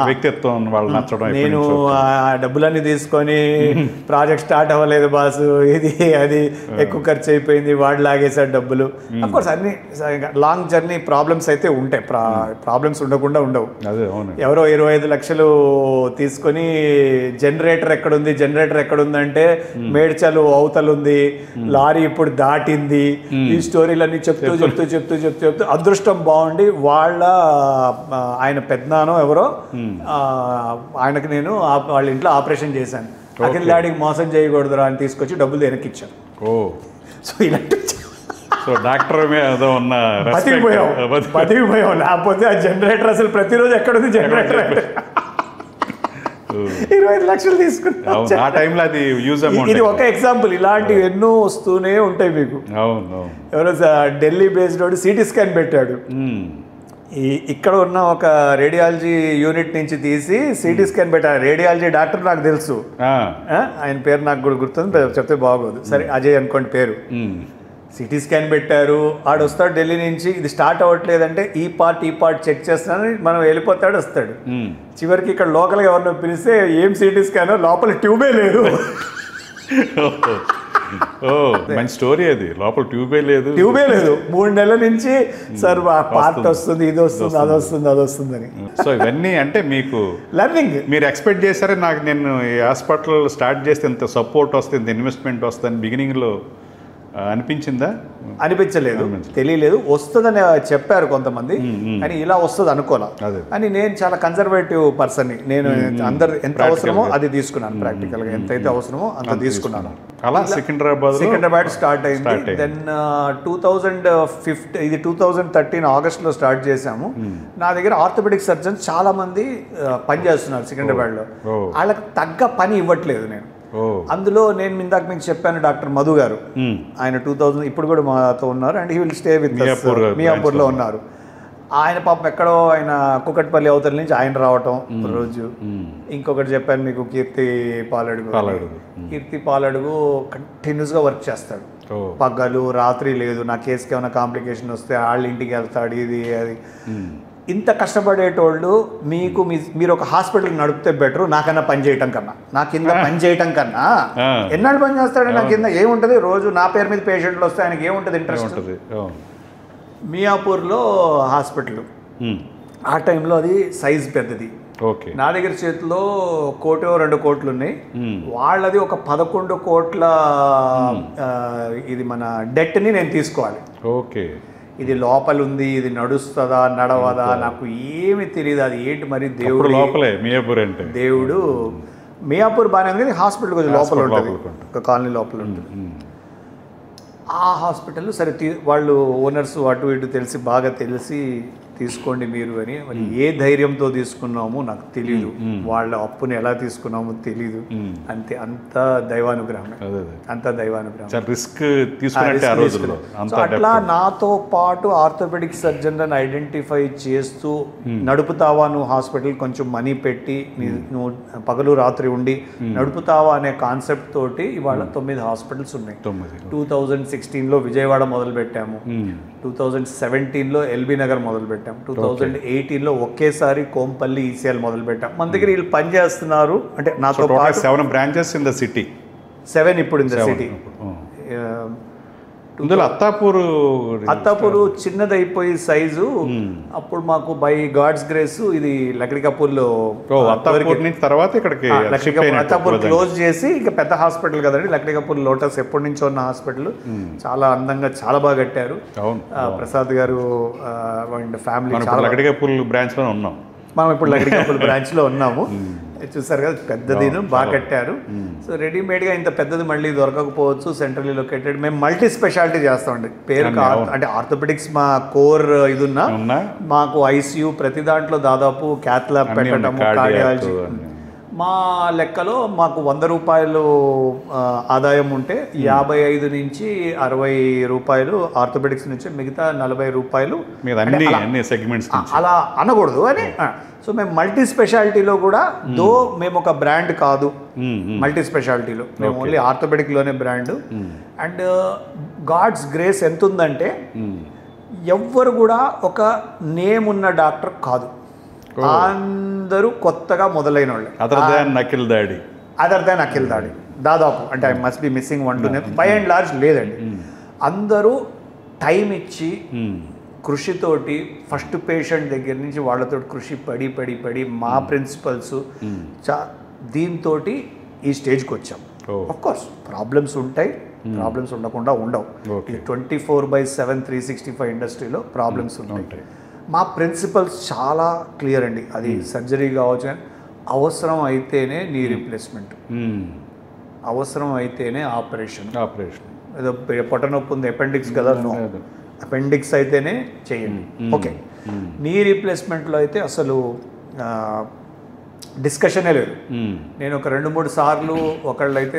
వ్యక్తిత్వం వాళ్ళు నచ్చడం. నేను ఆ డబ్బులన్నీ తీసుకొని ప్రాజెక్ట్ స్టార్ట్ అవ్వలేదు బాసు, ఇది అది ఎక్కువ ఖర్చు అయిపోయింది, వాడు లాగేసాడు డబ్బులు. అఫ్కోర్స్ అన్ని లాంగ్ జర్నీ ప్రాబ్లమ్స్ అయితే ఉంటాయి, ప్రాబ్లమ్స్ ఉండకుండా ఉండవు. ఎవరో 25 లక్షలు తీసుకొని జనరేటర్ ఎక్కడుందంటే మేడ్చలు అవతలుంది, లారీ ఇప్పుడు దాటింది, ఈ స్టోరీలన్నీ చెప్తూ అదృష్టం బాగుండి వాళ్ళ ఆయన పెద్దనానో ఎవరో ఆయనకు నేను వాళ్ళ ఇంట్లో ఆపరేషన్ చేశాను. అఖిల్ డాడీకి మోసం చేయకూడదురా అని తీసుకొచ్చి డబ్బులు వెనక్కి ఇచ్చాను. సో ఇలాంటి డాక్టర్ బతికిపోయాం. లేకపోతే ఆ జనరేటర్ అసలు ప్రతిరోజు ఎక్కడుంది జనరేటర్, 25 లక్షలు తీసుకున్నాం. ఇది ఒక ఎగ్జాంపుల్, ఇలాంటివి ఎన్నో వస్తూనే ఉంటాయి మీకు. ఎవరో ఢిల్లీ బేస్డ్ వాడు సిటీ స్కాన్ పెట్టాడు, ఇక్కడ ఉన్న ఒక రేడియాలజీ యూనిట్ నుంచి తీసి సిటీ స్కాన్ పెట్టారు. రేడియాలజీ డాక్టర్ నాకు తెలుసు, ఆయన పేరు నాకు కూడా గుర్తుంది, చెప్తే బాగోదు, సరే అజయ్ అనుకోండి పేరు. సిటీ స్కాన్ పెట్టారు, ఆడు వస్తాడు ఢిల్లీ నుంచి, ఇది స్టార్ట్ అవ్వట్లేదంటే ఈ పార్ట్ చెక్ చేస్తానని మనం వెళ్ళిపోతాడు, వస్తాడు. చివరికి ఇక్కడ లోకల్గా ఎవరినో పిలిస్తే ఏం సిటీ స్కాన్, లోపల ట్యూబే లేదు. మంచి స్టోరీ అది, లోపల ట్యూబే లేదు 3 నెలల నుంచి సార్ పార్ట్ వస్తుంది, ఇది వస్తుంది, అది వస్తుందని. సో ఇవన్నీ అంటే మీకు లర్నింగ్. మీరు ఎక్స్పెక్ట్ చేశారే నాకు నేను ఈ హాస్పిటల్ స్టార్ట్ చేస్తే ఇంత సపోర్ట్ వస్తుంది, ఇంత ఇన్వెస్ట్మెంట్ వస్తుంది బిగినింగ్లో అనిపించిందా? అనిపించలేదు, తెలియలేదు. వస్తుందని చెప్పారు కొంతమంది, కానీ ఇలా వస్తుంది అనుకోలే. అని నేను చాలా కన్జర్వేటివ్ పర్సన్. నేను అందరు ఎంత అవసరమో అది తీసుకున్నాను, ప్రాక్టికల్గా ఎంతైతే అవసరమో అంత తీసుకున్నాను. అలా సికింద్రాబాద్ స్టార్ట్ అయింది. దెన్ 2015 ఇది 2013 ఆగస్ట్లో స్టార్ట్ చేశాము. నా దగ్గర ఆర్థోపెడిక్ సర్జన్స్ చాలా మంది పనిచేస్తున్నారు సికింద్రాబాద్లో. వాళ్ళకి తగ్గ పని ఇవ్వట్లేదు నేను. అందులో నేను ఇందాక మీకు చెప్పాను డాక్టర్ మధు గారు, ఆయన 2000 ఇప్పుడు కూడా మాతో ఉన్నారు. And he will stay with మియాపూర్లో ఉన్నారు. ఆయన పాపం ఎక్కడో ఆయన కుకట్పల్లి అవతల నుంచి ఆయన రావటం రోజు. ఇంకొకటి చెప్పాను మీకు, కీర్తి పాలడుగు కంటిన్యూస్గా వర్క్ చేస్తాడు, పగలు రాత్రి లేదు. నా కేసుకి ఏమైనా కాంప్లికేషన్ వస్తే వాళ్ళ ఇంటికి వెళ్తాడు, ఇది అది. ఇంత కష్టపడేటోళ్ళు మీరు ఒక హాస్పిటల్ నడిపితే బెటర్ నాకన్నా పని చేయటం కన్నా, నా కింద పని చేయటం కన్నా. ఎన్నాళ్ళు పని చేస్తాడు నా కింద? ఏముంటుంది, రోజు నా పేరు మీద పేషెంట్లు వస్తే ఆయనకి ఏముంటుంది ఇంట్రెస్ట్? మియాపూర్లో హాస్పిటల్ ఆ టైంలో అది సైజ్ పెద్దది. నా దగ్గర చేతిలో 1 కోటి 2 కోట్లు ఉన్నాయి, వాళ్ళది ఒక 11 కోట్ల ఇది మన డెట్ని నేను తీసుకోవాలి. ఇది లోపల ఉంది, ఇది నడుస్తుందా నడవదా నాకు ఏమి తెలియదు, అది ఏంటి మరి. దేవుడు లోపలే మియాపూర్ అంటే దేవుడు. మియాపూర్ బాగానే ఉంది, హాస్పిటల్ కొంచెం లోపల ఉంటుంది, ఒక కాలనీ లోపల ఉంటుంది. ఆ హాస్పిటల్ సరే వాళ్ళు ఓనర్స్ అటు ఇటు బాగా తెలిసి తీసుకోండి మీరు అని. మరి ఏ ధైర్యంతో తీసుకున్నామో నాకు తెలీదు, వాళ్ళ అప్పుని ఎలా తీసుకున్నామో తెలీదు. అంతే, అంత దైవానుగ్రహం, అంత దైవానుగ్రహం. రిస్క్ అట్లా నాతో పాటు ఆర్థోపెడిక్ సర్జన్లను ఐడెంటిఫై చేస్తూ నడుపుతావా నువ్వు హాస్పిటల్, కొంచెం మనీ పెట్టి నువ్వు పగలు రాత్రి ఉండి నడుపుతావా అనే కాన్సెప్ట్ తోటి ఇవాళ 9 హాస్పిటల్స్ ఉన్నాయి. 2016లో విజయవాడ మొదలు పెట్టాము, 2017లో ఎల్బీ నగర్ మొదలు పెట్టాము, 2018లో ఒకేసారి కోంపల్లి ఈసీఎల్ మొదలు పెట్టాం. మన దగ్గర వీళ్ళు పని చేస్తున్నారు. అంటే నాతో పాటు 7 బ్రాంచెస్ ఇన్ ద సిటీ, 7 ఇప్పుడు in the city. Attapur చిన్నదైపోయి size. అప్పుడు మాకు బై గాడ్స్ గ్రేస్ ఇది లక్డికాపూర్లో తర్వాత ఇక్కడికి అత్తాపూర్ క్లోజ్ చేసి ఇక పెద్ద హాస్పిటల్ కదండి లక్డికాపూర్ లోటస్, ఎప్పటి నుంచో ఉన్న హాస్పిటల్. చాలా అందంగా చాలా బాగా కట్టారు. ప్రసాద్ గారు ఫ్యామిలీ లక్డికాపూర్ బ్రాంచ్ లో ఉన్నాం మనం, ఇప్పుడు లక్డికాపూర్ బ్రాంచ్ లో ఉన్నాము. చూసారు కదా, పెద్దదిను బాగా కట్టారు. సో రెడీమేడ్గా ఇంత పెద్దది మళ్ళీ దొరకకపోవచ్చు, సెంట్రల్లీ లొకేటెడ్. మేము మల్టీ స్పెషాలిటీ చేస్తామండి. పేరు అంటే ఆర్థోపెడిక్స్ మా కోర్ ఇది ఉన్నా, మాకు ఐసీయూ ప్రతి దాంట్లో దాదాపు క్యాత్ ల్యాబ్ పెట్టడం, కార్డియాలజీ. మా లెక్కలో మాకు 100 రూపాయలు ఆదాయం ఉంటే 55 నుంచి 60 రూపాయలు ఆర్థోపెడిక్స్ నుంచి, మిగతా 40 రూపాయలు అలా అనకూడదు అని. సో మేము మల్టీ స్పెషాలిటీలో కూడా, దో మేము ఒక బ్రాండ్ కాదు మల్టీ స్పెషాలిటీలో, మేము ఓన్లీ ఆర్థోపెడిక్లోనే బ్రాండ్. అండ్ గాడ్స్ గ్రేస్ ఎంత ఉందంటే ఎవ్వరు కూడా ఒక నేమ్ ఉన్న డాక్టర్ కాదు, అందరూ కొత్తగా మొదలైన వాళ్ళే. అదర్ దాన్ అఖిల్ దాడి దాదాపు, అంటే I must be missing 1 2 names. By and large లేదండి. అందరూ టైం ఇచ్చి కృషితోటి ఫస్ట్ పేషెంట్ దగ్గర నుంచి వాళ్ళతో కృషి పడి మా ప్రిన్సిపల్స్ దీంతో ఈ స్టేజ్కి వచ్చాం. ఆఫ్ కోర్స్ ప్రాబ్లమ్స్ ఉంటాయి, ప్రాబ్లమ్స్ ఉండకుండా ఉండవు. ఇది 24/7 365 ఇండస్ట్రీలో ప్రాబ్లమ్స్ ఉంటాయి. మా ప్రిన్సిపల్స్ చాలా క్లియర్ అండి. అది సర్జరీ కావచ్చు, కానీ అవసరం అయితేనే నీ రీప్లేస్మెంట్, అవసరం అయితేనే ఆపరేషన్. ఏదో పొట్ట నొప్పి ఉంది, అపెండిక్స్ కదా, నో, అపెండిక్స్ అయితేనే చేయండి. ఓకే, నీ రీప్లేస్మెంట్లో అయితే అసలు డిస్కషనే లేదు. నేను ఒక 2-3 సార్లు ఒకళ్ళైతే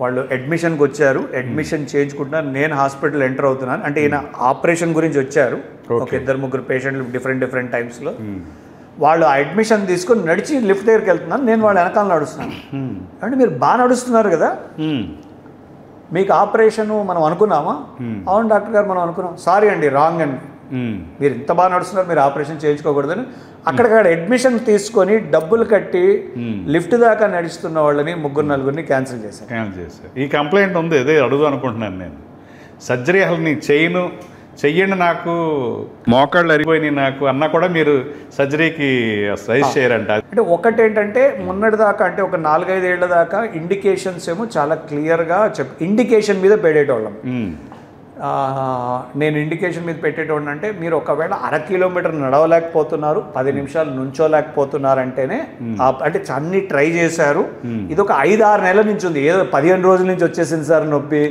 వాళ్ళు అడ్మిషన్కి వచ్చారు, అడ్మిషన్ చేయించుకుంటున్నాను, నేను హాస్పిటల్ ఎంటర్ అవుతున్నాను అంటే ఈయన ఆపరేషన్ గురించి వచ్చారు. ఒక 2-3 పేషెంట్లు డిఫరెంట్ టైమ్స్లో. వాళ్ళు ఆ అడ్మిషన్ తీసుకొని నడిచి లిఫ్ట్ దగ్గరికి వెళ్తున్నాను, నేను వాళ్ళ వెనకాల నడుస్తున్నాను. అంటే మీరు బాగా నడుస్తున్నారు కదా, మీకు ఆపరేషన్ మనం అనుకున్నామా? అవును డాక్టర్ గారు మనం అనుకున్నాం. సారీ అండి, రాంగ్ అండి, మీరు ఇంత బాగా నడుస్తున్నారు, మీరు ఆపరేషన్ చేయించుకోకూడదని అక్కడికక్కడ అడ్మిషన్ తీసుకొని డబ్బులు కట్టి లిఫ్ట్ దాకా నడుస్తున్న వాళ్ళని 3-4 క్యాన్సిల్ చేశారు. ఈ కంప్లైంట్ ఉంది, అదే అడుగు అనుకుంటున్నాను నేను. సర్జరీ అసలు నీ చైన్ చెయ్యండి నాకు మోకాళ్ళు అరిగిపోయినాయి నాకు అన్నా కూడా మీరు సర్జరీకి సజెస్ట్ చేయరంట. అంటే ఒకటేంటంటే మొన్నటిదాకా అంటే ఒక 4-5 ఏళ్ల దాకా ఇండికేషన్స్ ఏమో చాలా క్లియర్గా ఇండికేషన్ మీద పెట్టేటోళ్ళం. నేను ఇండికేషన్ మీద పెట్టేటోడిని అంటే మీరు ఒకవేళ 1/2 కిలోమీటర్ నడవలేకపోతున్నారు, 10 నిమిషాలు నుంచోలేకపోతున్నారంటేనే అంటే అన్ని ట్రై చేశారు. ఇది ఒక 5-6 నెలల నుంచి ఉంది, ఏదో 15 రోజుల నుంచి వచ్చేసింది సార్ నొప్పి,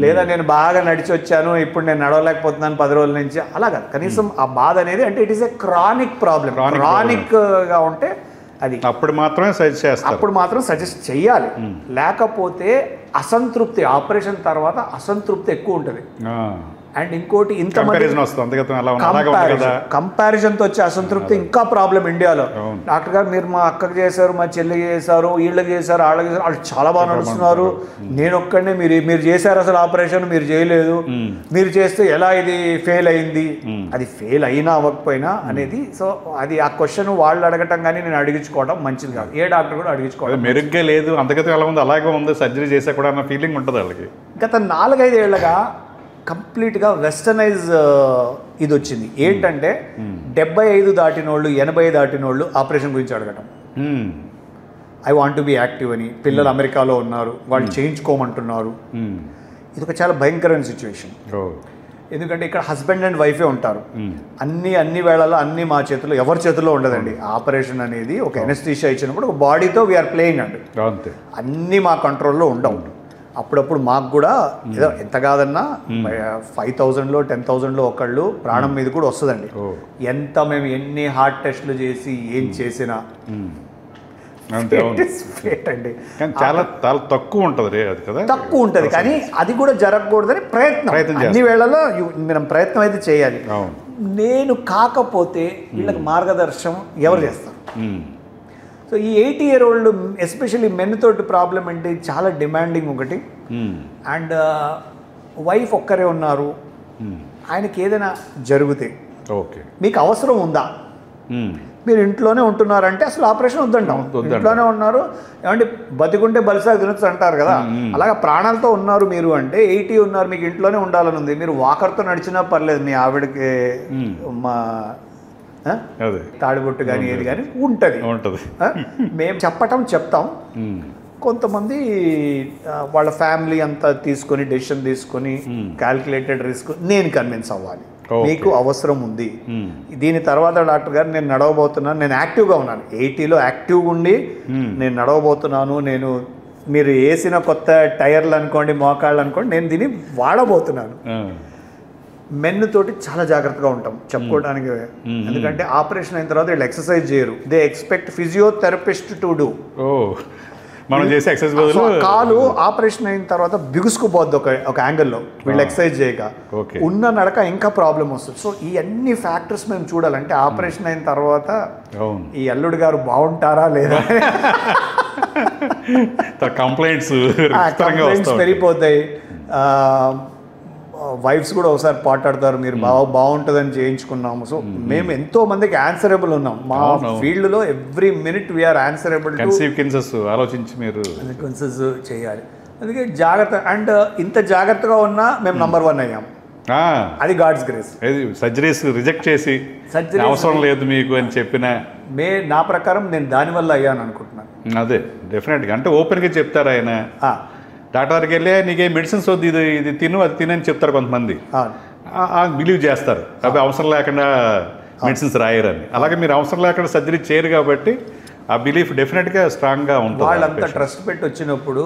లేదా నేను బాగా నడిచి వచ్చాను ఇప్పుడు నేను నడవలేకపోతున్నాను 10 రోజుల నుంచి, అలాగా కనీసం ఆ బాధ అనేది అంటే it is a chronic problem. క్రానిక్గా ఉంటే అది అప్పుడు మాత్రమే సజెస్ట్ చేస్తారు, అప్పుడు మాత్రం సజెస్ట్ చెయ్యాలి. లేకపోతే అసంతృప్తి, ఆపరేషన్ తర్వాత అసంతృప్తి ఎక్కువ ఉంటుంది. అండ్ ఇంకోటి ఇంత కంపారిజన్తో వచ్చే అసంతృప్తి ఇంకా ప్రాబ్లం ఇండియాలో. డాక్టర్ గారు మీరు మా అక్కకి చేశారు, మా చెల్లికి చేశారు, వీళ్ళకి చేశారు, వాళ్ళకి చేశారు, వాళ్ళు చాలా బాగా నడుస్తున్నారు, నేను ఒక్కడనే మీరు చేశారు అసలు ఆపరేషన్, మీరు చేయలేదు, మీరు చేస్తే ఎలా ఇది ఫెయిల్ అయింది, అది ఫెయిల్ అయినా అవ్వకపోయినా అనేది. సో అది ఆ క్వశ్చన్ వాళ్ళు అడగటం కానీ నేను అడిగించుకోవడం మంచిది కాదు, ఏ డాక్టర్ కూడా అడిగించుకోవడం. మెరుగ్గా లేదు అంతగతం ఎలా ఉంది అలాగే ఉంది సర్జరీ చేసా కూడా అన్న ఫీలింగ్ ఉంటుంది వాళ్ళకి. గత 4-5 ఏళ్ళగా కంప్లీట్గా వెస్టర్నైజ్ ఇది వచ్చింది. ఏంటంటే 75 దాటినోళ్ళు 80 దాటినోళ్ళు ఆపరేషన్ గురించి అడగటం. I want to be active అని, పిల్లలు అమెరికాలో ఉన్నారు వాళ్ళు చేయించుకోమంటున్నారు. ఇది ఒక చాలా భయంకరమైన సిచ్యువేషన్. ఎందుకంటే ఇక్కడ హస్బెండ్ అండ్ వైఫే ఉంటారు, అన్ని వేళల్లో అన్ని మా చేతిలో, ఎవరి చేతిలో ఉండదండి. ఆపరేషన్ అనేది ఒక ఎనస్థీషియా ఇచ్చినప్పుడు ఒక బాడీతో వీఆర్ ప్లేయింగ్ అండి, అన్నీ మా కంట్రోల్లో ఉండవు. అప్పుడప్పుడు మాకు కూడా ఏదో ఎంత కాదన్నా 5,000లో 10,000లో ఒకళ్ళు ప్రాణం మీద కూడా వస్తుందండి. ఎంత మేము ఎన్ని హార్ట్ టెస్ట్లు చేసి ఏం చేసినా అండి చాలా చాలా తక్కువ ఉంటుంది అది కదా, తక్కువ ఉంటుంది. కానీ అది కూడా జరగకూడదని ప్రయత్నం అన్ని వేళల్లో మనం ప్రయత్నం అయితే చేయాలి. నేను కాకపోతే వీళ్ళకి మార్గదర్శనం ఎవరు చేస్తారు? సో ఈ 80-year-old ఎస్పెషల్లీ మెన్ తోటి ప్రాబ్లం అంటే చాలా డిమాండింగ్ ఒకటి. అండ్ వైఫ్ ఒక్కరే ఉన్నారు, ఆయనకి ఏదైనా జరిగితే ఓకే మీకు అవసరం ఉందా? మీరు ఇంట్లోనే ఉంటున్నారంటే అసలు ఆపరేషన్ వద్దంటాం. ఇంట్లోనే ఉన్నారు ఏమంటే బతికుంటే బలిసాగు తినొచ్చు అంటారు కదా, అలాగా ప్రాణాలతో ఉన్నారు మీరు అంటే 80 ఉన్నారు, మీకు ఇంట్లోనే ఉండాలని ఉంది, మీరు వాకర్తో నడిచినా పర్లేదు, మీ ఆవిడకి మా తాడిబొట్టు కానీ ఏది కానీ ఉంటుంది. మేము చెప్తాం, కొంతమంది వాళ్ళ ఫ్యామిలీ అంతా తీసుకొని డెసిషన్ తీసుకొని క్యాల్కులేటెడ్ రిస్క్ నేను కన్విన్స్ అవ్వాలి, మీకు అవసరం ఉంది. దీని తర్వాత డాక్టర్ గారు నేను నడవబోతున్నాను, నేను యాక్టివ్గా ఉన్నాను, 80లో యాక్టివ్గా ఉండి నేను నడవబోతున్నాను, నేను మీరు వేసిన కొత్త టైర్లు అనుకోండి మోకాళ్ళు అనుకోండి నేను దీన్ని వాడబోతున్నాను. మెన్ తోటి చాలా జాగ్రత్తగా ఉంటాం చెప్పుకోవడానికి, ఎందుకంటే ఆపరేషన్ అయిన తర్వాత వీళ్ళు ఎక్సర్సైజ్ చేయరు, they expect physiotherapist to do. మనం చేసే ఎక్సర్సైజ్ బదులు కాలు ఆపరేషన్ అయిన తర్వాత బిగుసుకుపోద్ది ఒక యాంగిల్లో వీళ్ళు ఎక్సర్సైజ్ చేయక, ఉన్న నడక ఇంకా ప్రాబ్లం వస్తుంది. సో ఈ అన్ని ఫ్యాక్టర్స్ మేము చూడాలంటే ఆపరేషన్ అయిన తర్వాత ఈ అల్లుడు గారు బాగుంటారా లేదా, కంప్లైంట్స్ పెరిగిపోతాయి. వైఫ్స్ కూడా ఒకసారి పాటాడతారు, మీరు బాగుంటుందని చేయించుకున్నాము. సో మేము ఎంతో మందికి ఆన్సరబుల్ ఉన్నాం మా ఫీల్డ్లో, ఎవ్రీ మినిట్ వీఆర్ ఆన్సరబుల్. ఆలోచించి మీరు చేయాలి, అందుకే జాగ్రత్త. అండ్ ఇంత జాగ్రత్తగా ఉన్నా మేము నంబర్ 1 అయ్యాం, అది గాడ్స్ గ్రేస్. సర్జరీస్ రిజెక్ట్ చేసి అవసరం లేదు మీకు అని చెప్పిన నా ప్రకారం నేను దానివల్ల అయ్యాను అనుకుంటున్నాను. అదే డెఫినెట్గా అంటే ఓపెన్గా చెప్తారు ఆయన. డాక్టర్ దగ్గరికి వెళ్ళి నీకే మెడిసిన్స్ వద్దు, ఇది తిను అది తినని చెప్తారు కొంతమంది, బిలీవ్ చేస్తారు, అవి అవసరం లేకుండా మెడిసిన్స్ రాయరని. అలాగే మీరు అవసరం లేకుండా సర్జరీ చేయరు కాబట్టి ఆ బిలీఫ్ డెఫినెట్గా స్ట్రాంగ్గా ఉంటుంది. వాళ్ళంతా ట్రస్ట్ పెట్టి వచ్చినప్పుడు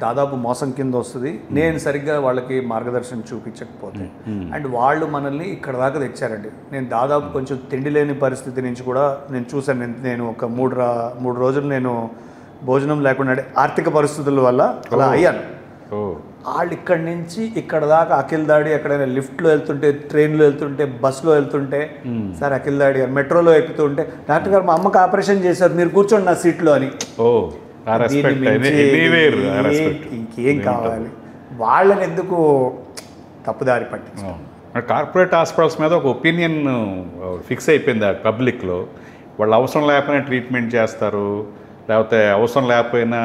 దాదాపు మోసం కింద వస్తుంది, నేను సరిగ్గా వాళ్ళకి మార్గదర్శనం చూపించకపోతే. అండ్ వాళ్ళు మనల్ని ఇక్కడ దాకా తెచ్చారండి. నేను దాదాపు కొంచెం తిండి లేని పరిస్థితి నుంచి కూడా నేను చూశాను. నేను ఒక 3 రోజులు నేను భోజనం లేకుండా ఆర్థిక పరిస్థితుల వల్ల అలా అయ్యాను. వాళ్ళు ఇక్కడి నుంచి ఇక్కడ దాకా అఖిల్ దాడి ఎక్కడైనా లిఫ్ట్లో వెళ్తుంటే, ట్రైన్లో వెళ్తుంటే, బస్సులో వెళ్తుంటే, సార్ అఖిల్ దాడి గారు మెట్రోలో ఎక్కుతుంటే, డాక్టర్ గారు మా అమ్మకి ఆపరేషన్ చేశారు మీరు కూర్చోండి నా సీట్లో అని. ఇంకేం కావాలి? వాళ్ళని ఎందుకు తప్పుదారి పట్టించాం? కార్పొరేట్ హాస్పిటల్స్ మీద ఒక ఒపీనియన్ ఫిక్స్ అయిపోయింది పబ్లిక్లో, వాళ్ళు అవసరం లేకపోయినా ట్రీట్మెంట్ చేస్తారు, లేకపోతే అవసరం లేకపోయినా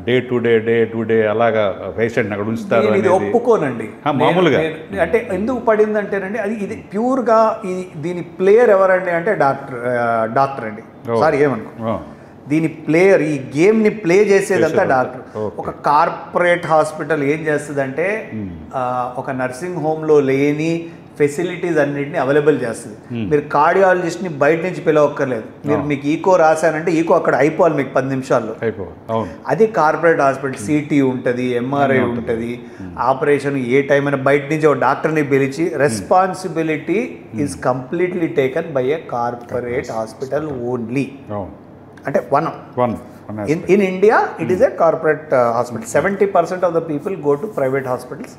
డే టు డే అలాగా పేషెంట్ని అక్కడ ఉంచుతారు ఇది అనేది ఒప్పుకోనండి మామూలుగా. అంటే ఎందుకు పడిందంటేనండి ఇది ప్యూర్గా దీని ప్లేయర్ ఎవరండి అంటే డాక్టర్ అండి. సారీ ఏమనుకో, దీని ప్లేయర్, ఈ గేమ్ని ప్లే చేసేదంతా డాక్టర్. ఒక కార్పొరేట్ హాస్పిటల్ ఏం చేస్తుందంటే ఒక నర్సింగ్ హోమ్లో లేని ఫెసిలిటీస్ అన్నింటినీ అవైలబుల్ చేస్తుంది. మీరు కార్డియాలజిస్ట్ని బయట నుంచి పిలవక్కర్లేదు. మీకు ఈకో రాశానంటే ఈకో అక్కడ అయిపోవాలి మీకు 10 నిమిషాల్లో. అది కార్పొరేట్ హాస్పిటల్. సిటీ ఉంటుంది, ఎంఆర్ఐ ఉంటుంది, ఆపరేషన్ ఏ టైం అయినా బయట నుంచి ఒక డాక్టర్ని పిలిచి responsibility is completely taken by A corporate hospital only. అంటే in India it is a corporate hospital. 70% of the people go to private hospitals.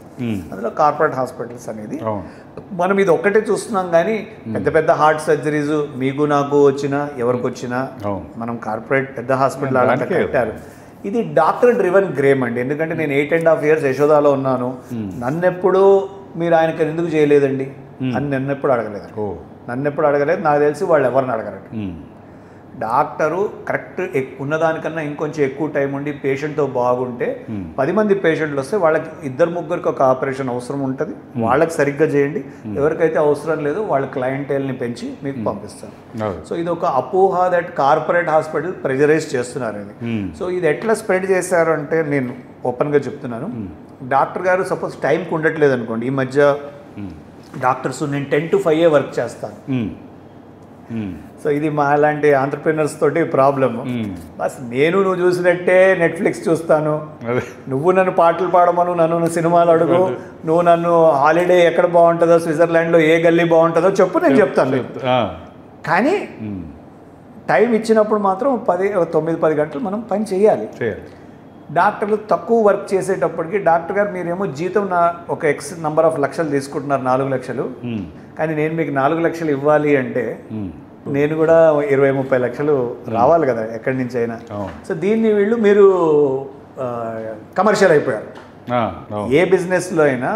అందులో కార్పొరేట్ హాస్పిటల్స్ అనేది మనం ఇది ఒక్కటే చూస్తున్నాం. కానీ పెద్ద పెద్ద హార్ట్ సర్జరీస్ మీకు నాకు వచ్చినా ఎవరికి వచ్చినా మనం కార్పొరేట్ పెద్ద హాస్పిటల్ అలాంటి కట్టారు. ఇది డాక్టర్ డ్రివెన్ గ్రేమ్ అండి. ఎందుకంటే నేను 8.5 years యశోదాలో ఉన్నాను. నన్నెప్పుడు మీరు ఆయనకి ఎందుకు చేయలేదండి అని నన్నెప్పుడు అడగలేదు. నాకు తెలిసి వాళ్ళు ఎవరిని అడగరండి. డాక్టరు కరెక్ట్ ఉన్నదానికన్నా ఇంకొంచెం ఎక్కువ టైం ఉండి పేషెంట్తో బాగుంటే 10 మంది పేషెంట్లు వస్తే వాళ్ళకి 2-3 ఒక ఆపరేషన్ అవసరం ఉంటుంది. వాళ్ళకి సరిగ్గా చేయండి. ఎవరికైతే అవసరం లేదో వాళ్ళ క్లయింటేల్ని పెంచి మీకు పంపిస్తారు. సో ఇది ఒక అపోహ దట్ కార్పొరేట్ హాస్పిటల్ ప్రెజరైజ్ చేస్తున్నారు ఇది. సో ఇది ఎట్లా స్ప్రెడ్ చేశారు అంటే నేను ఓపెన్గా చెప్తున్నాను. డాక్టర్ గారు సపోజ్ టైంకి ఉండట్లేదు అనుకోండి. ఈ మధ్య డాక్టర్స్ నేను 10 to 5 వర్క్ చేస్తాను. సో ఇది మా లాంటి ఆంటర్ప్రినర్స్ తోటి ప్రాబ్లమ్. బస్ నువ్వు చూసినట్టే నెట్ఫ్లిక్స్ చూస్తాను, నువ్వు నన్ను పాటలు పాడమను, నన్ను సినిమాలు అడుగు, నువ్వు నన్ను హాలిడే ఎక్కడ బాగుంటుందో, స్విట్జర్లాండ్లో ఏ గల్లీ బాగుంటుందో చెప్పు, నేను చెప్తాను. కానీ టైం ఇచ్చినప్పుడు మాత్రం 9-10 గంటలు మనం పని చేయాలి. డాక్టర్లు తక్కువ వర్క్ చేసేటప్పటికి డాక్టర్ గారు మీరేమో జీతం ఒక X నెంబర్ ఆఫ్ లక్షలు తీసుకుంటున్నారు, 4 లక్షలు. కానీ నేను మీకు 4 లక్షలు ఇవ్వాలి అంటే నేను కూడా 20-30 లక్షలు రావాలి కదా ఎక్కడి నుంచి అయినా. సో దీన్ని మీరు కమర్షియల్ అయిపోయారు. ఏ బిజినెస్లో అయినా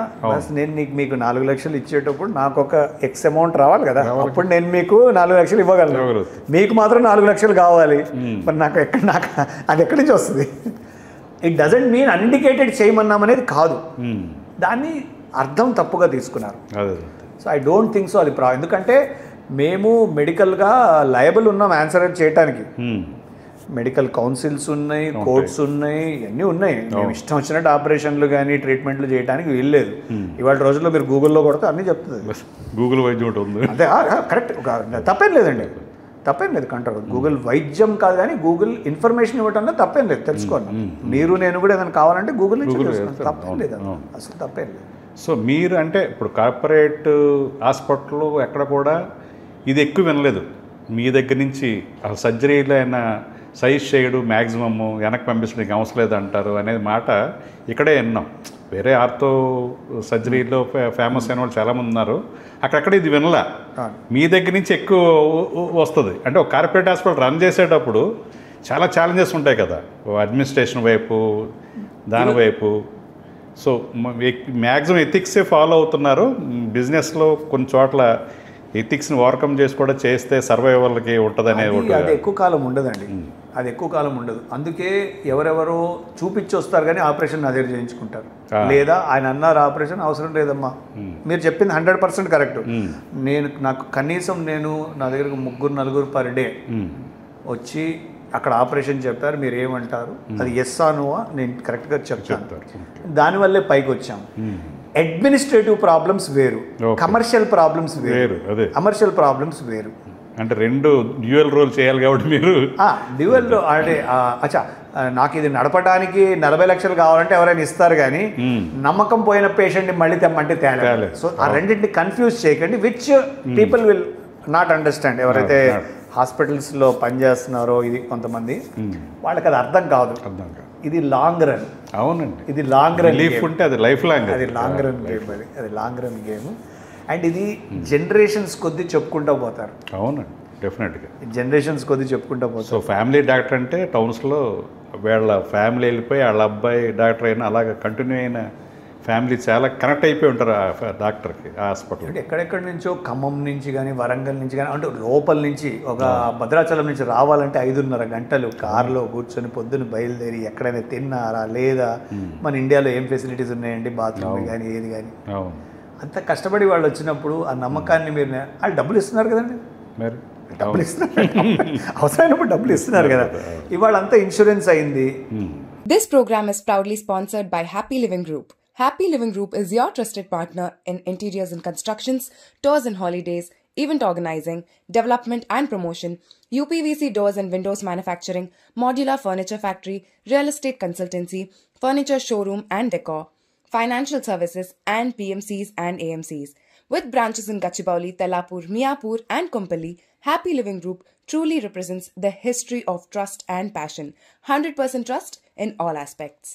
నేను మీకు 4 లక్షలు ఇచ్చేటప్పుడు నాకు ఒక X అమౌంట్ రావాలి కదా, అప్పుడు నేను మీకు 4 లక్షలు ఇవ్వగలను. మీకు మాత్రం 4 లక్షలు కావాలి. మరి నాకు అది ఎక్కడి నుంచి వస్తుంది? ఇట్ డజంట్ మీన్ అన్ఇండికేటెడ్ చేయమన్నామనేది కాదు, దాన్ని అర్థం తప్పుగా తీసుకున్నారు. So I don't think so అది ఎందుకంటే మేము మెడికల్గా లయబుల్ ఉన్నాం ఆన్సర్ చేయడానికి. మెడికల్ కౌన్సిల్స్ ఉన్నాయి, కోర్ట్స్ ఉన్నాయి, ఇవన్నీ ఉన్నాయి. మేము ఇష్టం వచ్చినట్టు ఆపరేషన్లు కానీ ట్రీట్మెంట్లు చేయడానికి వీల్లేదు. ఇవాళ రోజుల్లో మీరు గూగుల్లో కొడితే అన్నీ చెప్తుంది. గూగుల్ వైద్యం ఉంది, అదే కరెక్ట్. తప్పేం లేదండి, తప్పేం లేదు. కంట్రోల్ గూగుల్ వైద్యం కాదు కానీ గూగుల్ ఇన్ఫర్మేషన్ ఇవ్వటంలో తప్పేం లేదు. తెలుసుకోండి, మీరు నేను కూడా ఏదైనా కావాలంటే గూగుల్ నుంచి తప్పేం లేదు, అసలు తప్పేం లేదు. సో మీరు అంటే ఇప్పుడు కార్పొరేట్ హాస్పిటల్లో ఎక్కడ కూడా ఇది ఎక్కువ వినలేదు. మీ దగ్గర నుంచి అసలు సర్జరీలో అయినా సైజ్ చేయడు, మ్యాక్సిమమ్ వెనక్కి పంపించడానికి అవసరం లేదు అంటారు అనేది మాట ఇక్కడే విన్నాం. వేరే ఆర్థో సర్జరీలో ఫేమస్ అయిన వాళ్ళు చాలామంది ఉన్నారు, అక్కడక్కడ ఇది వినలా. మీ దగ్గర నుంచి ఎక్కువ వస్తుంది. అంటే ఒక కార్పొరేట్ హాస్పిటల్ రన్ చేసేటప్పుడు చాలా ఛాలెంజెస్ ఉంటాయి కదా, అడ్మినిస్ట్రేషన్ వైపు, దాని వైపు. సో మ్యాక్సిమం ఎథిక్సే ఫాలో అవుతున్నారు. బిజినెస్లో కొన్ని చోట్ల ఎథిక్స్ని ఓవర్కమ్ చేసి కూడా చేస్తే సర్వైవల్కి ఉంటుంది అనేది అది ఎక్కువ కాలం ఉండదండి, అది ఎక్కువ కాలం ఉండదు. అందుకే ఎవరెవరో చూపించి వస్తారు కానీ ఆపరేషన్ నా దగ్గర చేయించుకుంటారు. లేదా ఆయన అన్నారు ఆపరేషన్ అవసరం లేదమ్మా, మీరు చెప్పింది 100% కరెక్ట్. నాకు కనీసం నా దగ్గరకు 3-4 పర్ డే వచ్చి అక్కడ ఆపరేషన్ చెప్పారు, మీరు ఏమంటారు, అది ఎస్ అనువా నేను కరెక్ట్గా చెప్తాను. దానివల్లే పైకి వచ్చాం. అడ్మినిస్ట్రేటివ్ ప్రాబ్లమ్స్ వేరు, కమర్షియల్ ప్రాబ్లమ్స్ వేరు. కమర్షియల్ ప్రాబ్లమ్స్ వేరు అంటే రెండు డ్యూయల్ రోల్ చేయాలి కాబట్టి మీరు డ్యూయల్ అంటే అచ్చా నాకు ఇది నడపడానికి 40 లక్షలు కావాలంటే ఎవరైనా ఇస్తారు కానీ నమ్మకం పోయిన పేషెంట్ని మళ్ళీ తెమ్మంటే తేలేదు. సో ఆ రెండింటిని కన్ఫ్యూజ్ చేయకండి, which people will not understand. ఎవరైతే హాస్పిటల్స్లో పనిచేస్తున్నారో ఇది కొంతమంది వాళ్ళకి అది అర్థం కాదు. ఇది లాంగ్ రన్. అవునండి, ఇది లాంగ్ రన్ లీఫ్ ఉంటే అది లైఫ్ లాంగ్, అది లాంగ్ రన్ గేమ్, అది లాంగ్ రన్ గేమ్. అండ్ ఇది జనరేషన్స్ కొద్దీ చెప్పుకుంటూ పోతారు. అవునండి, డెఫినెట్గా జనరేషన్స్ కొద్దీ చెప్పుకుంటూ పోతారు. సో ఫ్యామిలీ డాక్టర్ అంటే టౌన్స్లో వీళ్ళ ఫ్యామిలీ వెళ్ళిపోయి వాళ్ళ అబ్బాయి డాక్టర్ అయినా అలాగ కంటిన్యూ అయిన ఫ్యామిలీ చాలా కనెక్ట్ అయిపోయి ఉంటారు ఆ డాక్టర్కి, ఆ హాస్పిటల్. అంటే ఎక్కడెక్కడి నుంచో ఖమ్మం నుంచి కానీ వరంగల్ నుంచి కానీ అంటే లోపల నుంచి ఒక భద్రాచలం నుంచి రావాలంటే 5:30 గంటలు కారులో కూర్చొని పొద్దున్న బయలుదేరి ఎక్కడైనా తిన్నారా లేదా, మన ఇండియాలో ఏం ఫెసిలిటీస్ ఉన్నాయండి, బాత్రూమ్ కానీ ఏది కానీ, అంత కష్టపడి వాళ్ళు వచ్చినప్పుడు ఆ నమ్మకాన్ని మీరు వాళ్ళు డబ్బులు ఇస్తున్నారు కదండి, మరి డబ్బులు ఇస్తున్నారు, అవసరమైనప్పుడు డబ్బులు ఇస్తున్నారు కదా, ఇవాళ అంతా ఇన్సూరెన్స్ అయింది. This program is proudly sponsored by Happy Living Group. Happy Living Group is your trusted partner in interiors and constructions, tours and holidays, event organizing, development and promotion, UPVC doors and windows manufacturing, modular furniture factory, real estate consultancy, furniture showroom and decor, financial services and PMCs and AMCs. With branches in Gachibowli, Tellapur, Miapur and Kompally, Happy Living Group truly represents the history of trust and passion. 100% trust in all aspects.